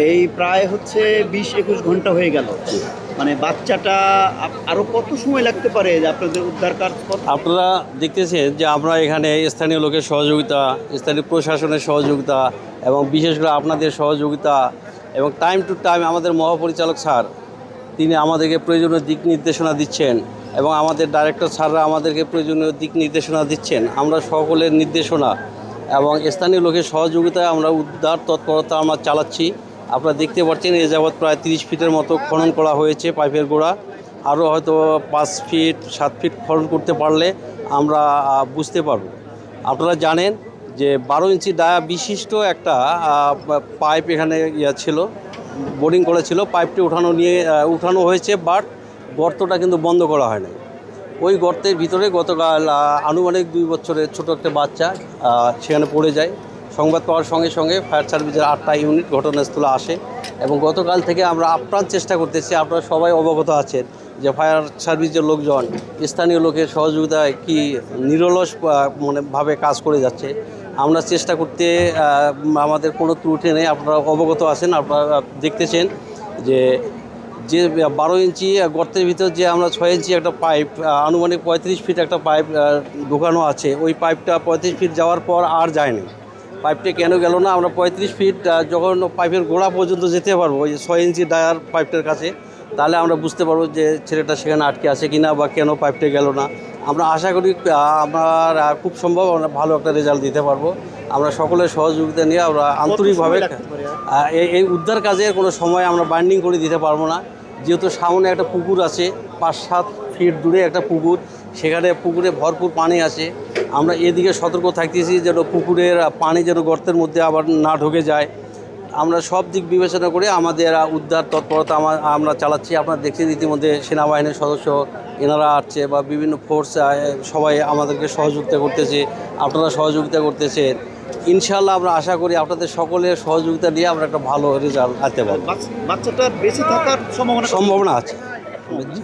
এই প্রায় হচ্ছে 20-21 ঘন্টা হয়ে গেল। মানে বাচ্চাটা আরো কত সময় লাগতে পারে যে আপনাদের উদ্ধার কাজ আপনারা দেখতেছেন যে আমরা এখানে স্থানীয় লোকের সহযোগিতা, স্থানীয় প্রশাসনের সহযোগিতা এবং বিশেষ করে আপনাদের সহযোগিতা এবং টাইম টু টাইম আমাদের মহাপরিচালক স্যার তিনি আমাদেরকে প্রয়োজনীয় দিক নির্দেশনা দিচ্ছেন এবং আমাদের ডাইরেক্টর স্যাররা আমাদেরকে প্রয়োজনীয় দিক নির্দেশনা দিচ্ছেন। আমরা সকলের নির্দেশনা এবং স্থানীয় লোকের সহযোগিতায় আমরা উদ্ধার তৎপরতা আমরা চালাচ্ছি। আপনারা দেখতে পাচ্ছেন এ যাবৎ প্রায় 30 ফিটের মতো খনন করা হয়েছে পাইপের গোড়া। আরও হয়তো 5 ফিট 7 ফিট খনন করতে পারলে আমরা বুঝতে পারব। আপনারা জানেন যে 12 ইঞ্চি ডায়া বিশিষ্ট একটা পাইপ এখানে ছিল, বোরিং করেছিল। পাইপটি উঠানো হয়েছে, বাট গর্তটা কিন্তু বন্ধ করা হয় না। ওই গর্তের ভিতরে গতকাল আনুমানিক 2 বছরের ছোট একটা বাচ্চা সেখানে পড়ে যায়। সংবাদ পাওয়ার সঙ্গে সঙ্গে ফায়ার সার্ভিসের 8টা ইউনিট ঘটনাস্থলে আসে এবং গতকাল থেকে আমরা আপ্রাণ চেষ্টা করতেছি। আপনারা সবাই অবগত আছেন যে ফায়ার সার্ভিসের লোকজন স্থানীয় লোকের সহযোগিতায় কি নিরলস ভাবে কাজ করে যাচ্ছে। আমরা চেষ্টা করতে আমাদের কোনো ত্রুটি নেই। আপনারা অবগত আছেন, আপনারা দেখতেছেন যে 12 ইঞ্চি গর্তের ভিতর যে আমরা 6 ইঞ্চি একটা পাইপ আনুমানিক 35 ফিট একটা পাইপ ঢোকানো আছে। ওই পাইপটা 35 ফিট যাওয়ার পর আর যায়নি। পাইপটা কেন গেল না? আমরা 35 ফিট যখন পাইপের গোড়া পর্যন্ত যেতে পারবো ওই 6 ইঞ্চি ডায়ার পাইপটার কাছে, তাহলে আমরা বুঝতে পারবো যে ছেলেটা সেখানে আটকে আছে কিনা বা কেন পাইপটা গেল না। আমরা আশা করি আমার খুব সম্ভব আমরা ভালো একটা রেজাল্ট দিতে পারবো। আমরা সকলের সহযোগিতা নিয়ে আমরা আন্তরিকভাবে এই উদ্ধার কাজের কোনো সময় আমরা বাইন্ডিং করে দিতে পারবো না, যেহেতু সামনে একটা পুকুর আছে, 5-7 ফিট দূরে একটা পুকুর, সেখানে পুকুরে ভরপুর পানি আছে। আমরা এদিকে সতর্ক থাকতেছি যেন পুকুরের পানি যেন গর্তের মধ্যে আবার না ঢুকে যায়। আমরা সব দিক বিবেচনা করে আমাদের উদ্ধার তৎপরতা আমরা চালাচ্ছি। আপনারা দেখছেন ইতিমধ্যে সেনাবাহিনীর সদস্য এনারা আসছে বা বিভিন্ন ফোর্স সবাই আমাদেরকে সহযোগিতা করতেছে, আপনারা সহযোগিতা করতেছেন। ইনশাআল্লাহ আমরা আশা করি আপনাদের সকলের সহযোগিতা নিয়ে আমরা একটা ভালো রেজাল্ট আনতে পারব। বাচ্চাটা বেঁচে থাকার সম্ভাবনা আছে। জি।